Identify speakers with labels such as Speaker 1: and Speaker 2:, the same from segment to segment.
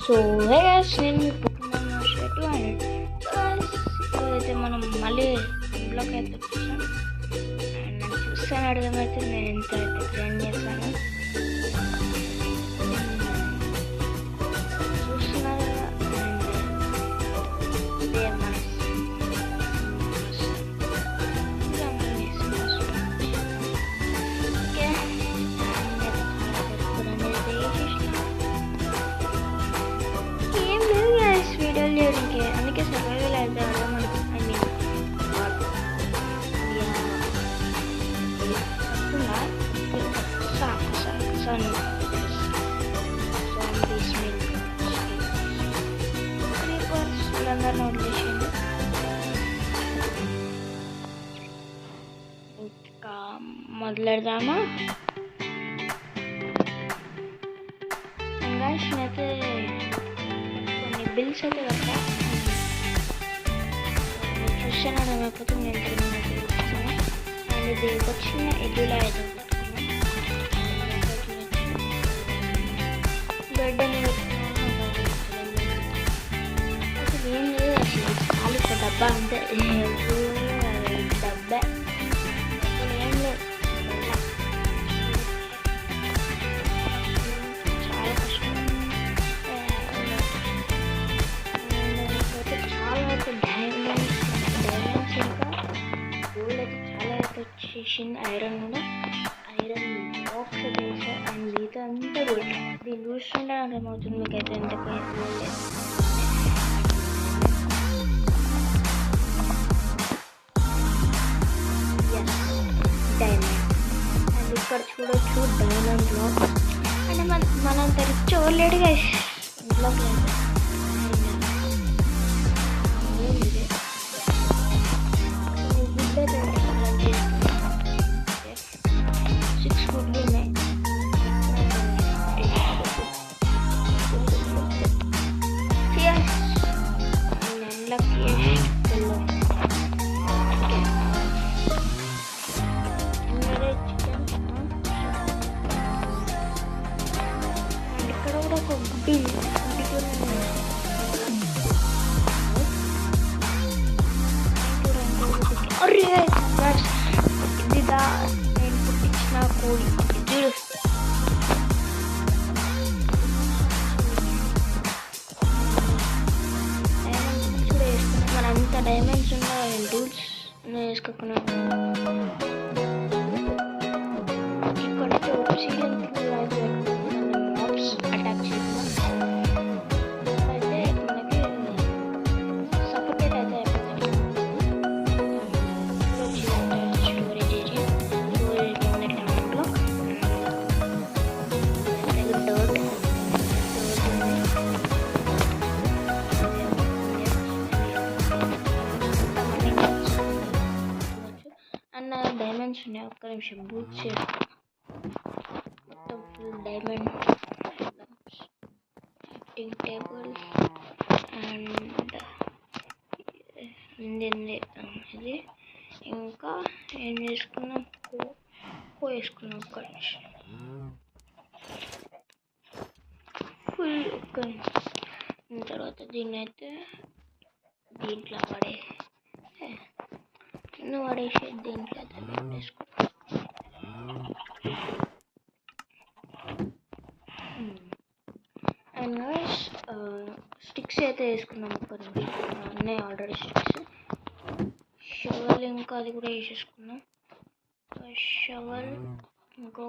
Speaker 1: So hey guys, నేను మీ Pokemon master 200. So guys, ఇప్పుడైతే మనం మళ్ళీ ఇంట్లోకి అయితే వచ్చేసాం. అండ్ నన్ను చూస్తాను అర్థమైతే నేను ఎంత అయితే గ్రైండ్ చేస్తాను. చూస్తున్నారు కదా. అండ్ ఇదే మన అందుకే సర్వైవల్ అయితే మనకు ఐ మీన్ అందరిని వదిలేసిండు. ఇంకా మొదలెడదామా? నేనైతే కొన్ని బిల్స్ అయితే కదా చూసాను అర్థమైపోతే నేను తెలుసుకున్నాను. అండ్ ఇది ఒక చిన్న ఇల్లులా అయితే బెడ్ అని అసలు ఏం లేదు. అసలు చాలు ఒక డబ్బా అంతే, డబ్బా అసలు ఏం లేదు. చాలా కష్టం. చాలా అయితే డైమండ్స్ ఇంకా గోల్డ్ అయితే చాలా అయితే వచ్చేసింది. ఐరన్ కూడా ఐరన్ బాక్స్ వేసారు. అండ్ మిగతా అంతా గోల్డ్. దీన్ని చూస్తుంటే అర్థమవుతుంది మీకైతే ఎంత గోల్డ్. డైమండ్ అండ్ ఇక్కడ చూడొచ్చు డైమండ్ బ్లాక్. అంటే మనం తెరిచి ఓర్లేడుగా ఇంట్లోకి లేదు. ఇక్కడ కూడా ఒక గుడ్డి అరే ఇదిదా నేను పుట్టించిన కోడి చూడు. డైమండ్స్ కూడా వేసుకున్నాం. మన అంత డైమండ్స్ ఉన్న టూల్స్ వేసుకోకున్నాం. ఇక్కడైతే ఒక సీరియల్ మాబ్స్ అటాక్ చేస్తున్నాం. అయితే మనకి సపోర్టెడ్ అయితే అయిపోతుంది. స్టోరేజ్ ఏరియా స్టోరేజ్ ఉంది దాంట్లో. అన్న డైమండ్స్ ఉన్నాయి. ఒక్క నిమిషం బూట్ చేసి మొత్తం full diamond acting table and ఇది ఇంకా ఏం చేసుకున్నాం, వేసుకున్నాం. ఒక్క నిమిషం ఫుల్ ఒక్క తర్వాత దీన్ని అయితే దీంట్లో పడేసి దీంట్లో అయితే వేసుకున్నాం. అండ్ స్టిక్స్ అయితే వేసుకున్నాం. ఒక్క నిమిషం ఉన్నాయి ఆల్రెడీ స్టిక్స్. షవల్ ఇంకా అది కూడా వేసేసుకున్నాం. షవల్ ఇంకా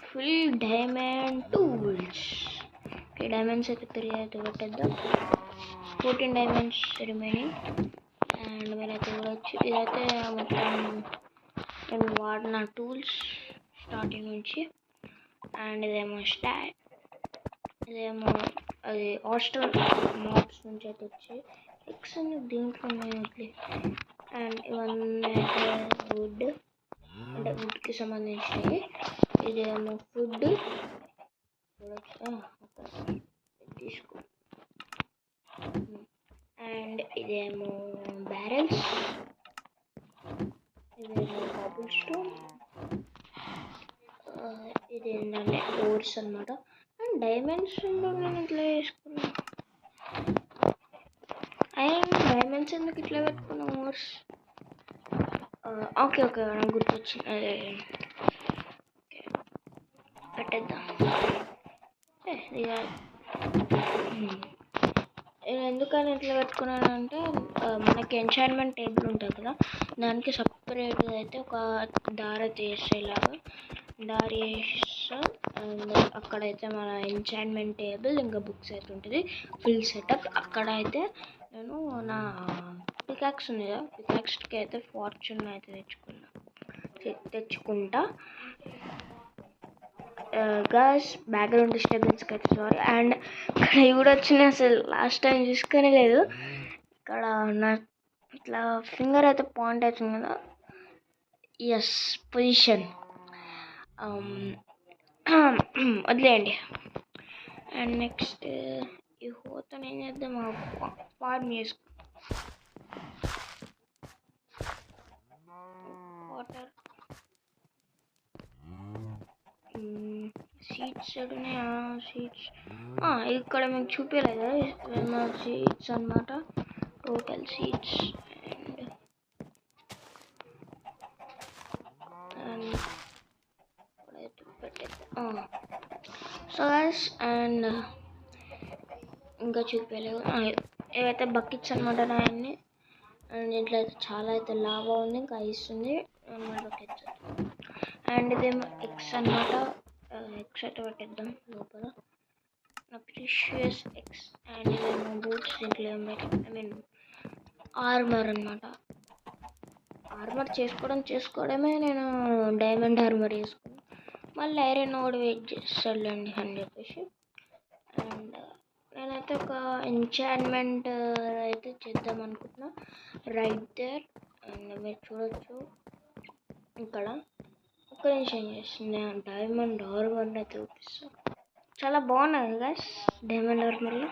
Speaker 1: full diamond tools. Okay, diamonds అయితే 3 అయితే పెట్టేద్దాం. 14 డైమండ్స్ రిమైనింగ్. అండ్ మీరైతే చూడవచ్చు ఇదైతే మొత్తం నేను వాడిన టూల్స్ స్టార్టింగ్ నుంచి. అండ్ ఇదేమో ఇదేమో అది హాస్టల్ మాబ్స్ నుంచి అయితే వచ్చి ఎక్స్ అని దీంట్లో ఉన్నాయి. అండ్ ఇవన్నీ అయితే వుడ్, అంటే వుడ్కి సంబంధించినవి. ఇదేమో ఫుడ్ తీసుకో. అండ్ ఇదేమో బ్యారెల్స్, ఇదేమో బబుల్ స్టోన్, ఇది ఏంటంటే ఓట్స్ అనమాట. అండ్ డైమండ్స్ నేను ఇట్లా వేసుకున్నా. డైమండ్స్ ఎందుకు ఇట్లా పెట్టుకున్నా మోర్స్? ఓకే ఓకే నాకు గుర్తొచ్చింది. అదే పెట్టేద్దాం. నేను ఎందుకని ఇట్లా పెట్టుకున్నాను అంటే మనకి ఎంచాన్మెంట్ టేబుల్ ఉంటుంది కదా, దానికి సపరేట్గా అయితే ఒక దారి తీసేలాగా దారి వేస్తా. అండ్ అక్కడైతే మన ఎంచాన్మెంట్ టేబుల్ ఇంకా బుక్స్ అయితే ఉంటుంది ఫుల్ సెటప్. అక్కడ అయితే నేను నా పికాక్స్ ఉంది కదా, పికాక్స్కి అయితే ఫార్చ్యూన్ అయితే తెచ్చుకుంటా. గర్ల్స్ బ్యాక్గ్రౌండ్ డిస్టర్బెన్స్కి అయితే సారీ. అండ్ ఇక్కడ కూడా వచ్చినాయి, అసలు లాస్ట్ టైం చూసుకొని లేదు. ఇక్కడ నా ఇట్లా ఫింగర్ అయితే పాయింట్ అవుతుంది కదా, ఎస్ పొజిషన్ వదిలేయండి. అండ్ నెక్స్ట్ ఈ హోతో ఏం చేద్దాం, ఫార్మ్ చేసుకో వాటర్ సీడ్స్ ఉన్నాయా? సీడ్స్ ఇక్కడ మీకు చూపించలేదు కదా, సీడ్స్ అన్నమాట, total seeds. And so guys, and ఇంకా చూపించలేదు, ఏవైతే బకెట్స్ అనమాట నాయన్ని. అండ్ దీంట్లో అయితే చాలా అయితే లావా ఉంది, ఇంకా ఐస్ ఉంది బకెట్స్. అండ్ ఇదేమో ఎగ్స్ అనమాట, ఎగ్స్ అయితే పెట్టేద్దాం లోపల, నా ప్రీషియస్ ఎగ్స్. అండ్ ఇదేమో బూట్స్, దీంట్లో ఏమో ఐ మీన్ ఆర్మర్ అనమాట. ఆర్మర్ చేసుకోవడమే నేను డైమండ్ ఆర్మర్ వేసుకుని మళ్ళీ ఐరన్ కూడా వెయిట్ చేస్తాడులేండి అని చెప్పేసి. అండ్ నేనైతే ఒక ఎంచాన్మెంట్ అయితే చేద్దాం అనుకుంటున్నా రైట్ దేర్. అండ్ మీరు చూడొచ్చు ఇక్కడ ఒక్క నిమిషం చేస్తుంది, డైమండ్ ఆర్మర్ అయితే చూపిస్తా. చాలా బాగున్నది గైస్ డైమండ్ ఆర్మర్లో,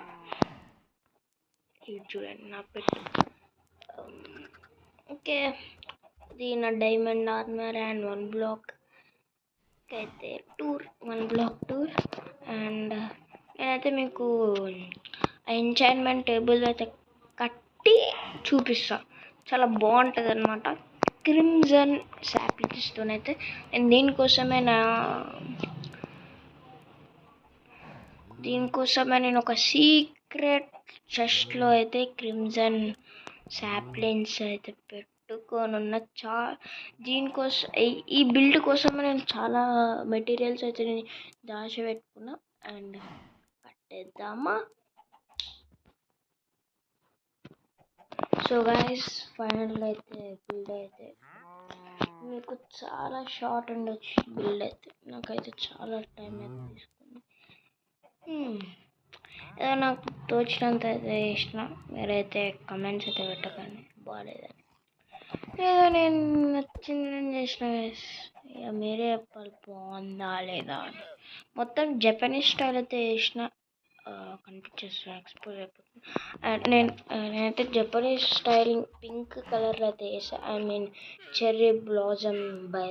Speaker 1: ఇది చూడండి నా పెట్టు. ఓకే, ఇది నా డైమండ్ ఆర్మర్ అండ్ 1 బ్లాక్ అయితే టూర్, 1 బ్లాక్ టూర్. అండ్ నేనైతే మీకు ఎంచాన్మెంట్ టేబుల్ అయితే కట్టి చూపిస్తా, చాలా బాగుంటుంది అనమాట. క్రిమ్జన్ సాప్లిక్స్తోనైతే నేను దీనికోసమే నేను ఒక సీక్రెట్ చెస్ట్లో అయితే క్రిమ్జన్ సాప్లిన్స్ అయితే పెట్టుకొని ఉన్న. దీనికోసం ఈ బిల్డ్ కోసం నేను చాలా మెటీరియల్స్ అయితే నేను దాచిపెట్టుకున్నా. అండ్ కట్టేద్దామా. సో గైస్, ఫైనల్గా అయితే బిల్డ్ అయితే మీకు చాలా షార్ట్ ఉండొచ్చు, బిల్డ్ అయితే నాకైతే చాలా టైం అయితే తీసుకుంది. ఏదో నాకు తోచినంత అయితే చేసిన, మీరైతే కమెంట్స్ అయితే పెట్టకండి బాగాలేదని. ఏదో నేను నచ్చింది నేను చేసిన, ఇక మీరే చెప్పాలి బాగుందా లేదా అని. మొత్తం జపనీస్ స్టైల్ అయితే చేసిన, కనిపించేస్తా ఎక్స్పోజ్ అయిపోతుంది. అండ్ నేనైతే జపనీస్ స్టైల్ పింక్ కలర్లో అయితే వేసా, I mean cherry blossom by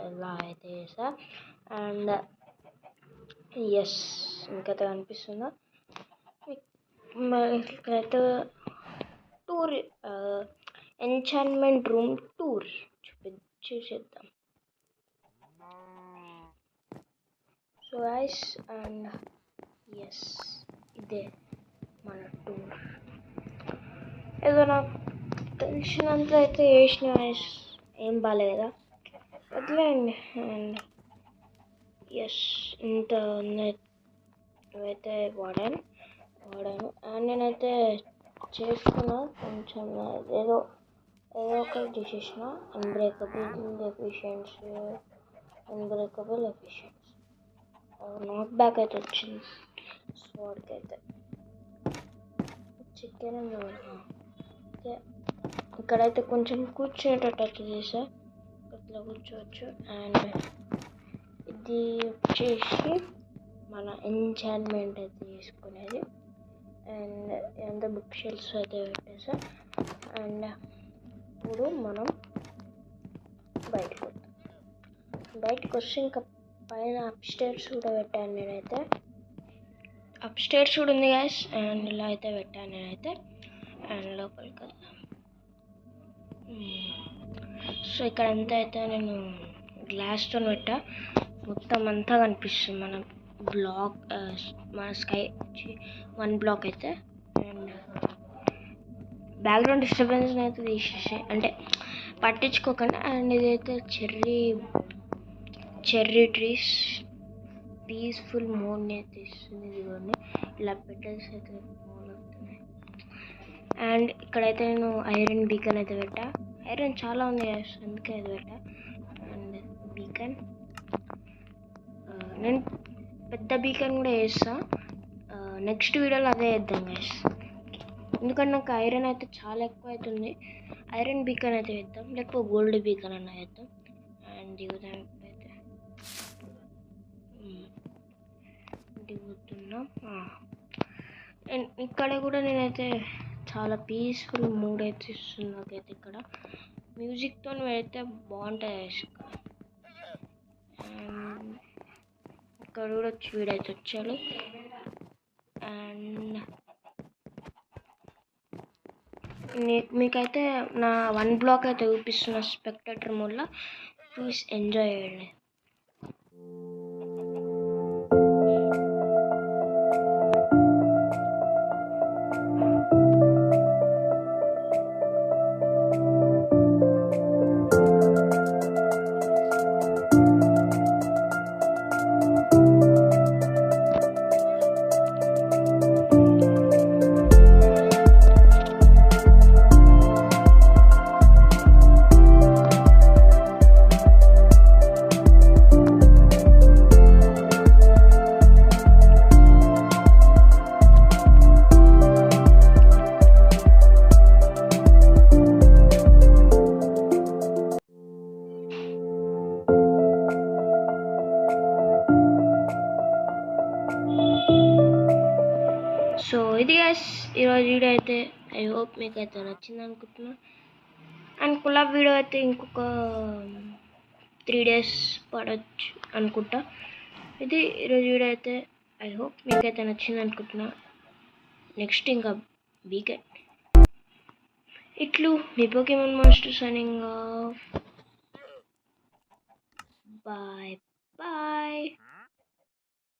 Speaker 1: ఇలా అయితే వేసా. అండ్ ఎస్, ఇంకైతే కనిపిస్తుందా ఇక్కడైతే టూర్, ఎంచాన్మెంట్ రూమ్ టూర్ చూసేద్దాం. సో గైస్, అండ్ ఎస్ ఇదే మన టూర్. ఏదో నాకు తెలిసినంత అయితే చేసిన, ఏం బాగాలేదా వదిలేయండి. అండ్ ఎస్, ఇంత అయితే వాడాను. అండ్ నేనైతే చేసుకున్నా కొంచెం, ఏదో ఒకటి చేసేసిన. అన్బ్రేకబుల్ ఎఫిషియన్సీ నాట్ బ్యాక్ అయితే వచ్చింది స్వాడ్కి అయితే. చికెన్ ఓకే, ఇక్కడైతే కొంచెం కూర్చునేటట్టు అయితే చేసా, ఇట్లా కూర్చోవచ్చు. అండ్ ఇది వచ్చేసి మన ఎంచాన్మెంట్ అయితే తీసుకునేది. అండ్ ఎంత బుక్ షెల్ఫ్స్ అయితే పెట్టేసా. అండ్ ఇప్పుడు మనం బయటకు వస్తే ఇంకా పైన అప్స్టైర్స్ కూడా పెట్టాను నేనైతే. అప్ స్టేర్స్ కూడా ఉంది గ్యాస్. అండ్ ఇలా అయితే పెట్టాను నేనైతే. అండ్ లోపలికి వెళ్దాం. సో ఇక్కడ అంతా అయితే నేను గ్లాస్తో పెట్టా, మొత్తం అంతా కనిపిస్తుంది మన బ్లాక్, మన స్కై 1 బ్లాక్ అయితే. అండ్ బ్యాక్గ్రౌండ్ డిస్టర్బెన్స్ అయితే తీసేసి, అంటే పట్టించుకోకండి. అండ్ ఇదైతే చెర్రీ ట్రీస్ పీస్ఫుల్ మోడ్ని అయితే ఇస్తుంది. ఇదిగోండి ఇలా పెటల్స్ అయితే మూవ్ అవుతున్నాయి. అండ్ ఇక్కడైతే నేను ఐరన్ బీకన్ అయితే పెట్టా. ఐరన్ చాలా ఉంది అందుకే అది పెట్టా. అండ్ బీకన్ నేను పెద్ద బీకన్ కూడా వేస్తా, నెక్స్ట్ వీడియోలో అదే వేద్దాం గైస్. ఎందుకంటే నాకు ఐరన్ అయితే చాలా ఎక్కువ అవుతుంది. ఐరన్ బీకన్ అయితే వేద్దాం, లేకపోతే గోల్డ్ బీకన్ అన్న వేద్దాం. అండ్ దిగుదాం ఇప్పుడైతే. దిగుతున్నాం. అండ్ ఇక్కడ కూడా నేనైతే చాలా పీస్ఫుల్ మూడ్ అయితే ఇస్తుంది నాకైతే. ఇక్కడ మ్యూజిక్తో అయితే బాగుంటుంది. ఇక్కడ కూడా వీడైతే వచ్చాడు. అండ్ మీకైతే నా 1 బ్లాక్ అయితే చూపిస్తున్న స్పెక్టేటర్ మోడ్లో. ప్లీజ్ ఎంజాయ్ చేయండి. సో ఇది గైస్ ఈరోజు వీడియో అయితే. ఐ హోప్ మీకు అయితే నచ్చింది అనుకుంటున్నా. అండ్ కొలాబ్ వీడియో అయితే ఇంకొక 3 days పడవచ్చు అనుకుంటా. ఇది ఈరోజు వీడియో అయితే. ఐ హోప్ మీకైతే నచ్చింది అనుకుంటున్నా. నెక్స్ట్ ఇంకా వీకెండ్ ఇట్లు మీ Pokemon master signing off. Bye bye.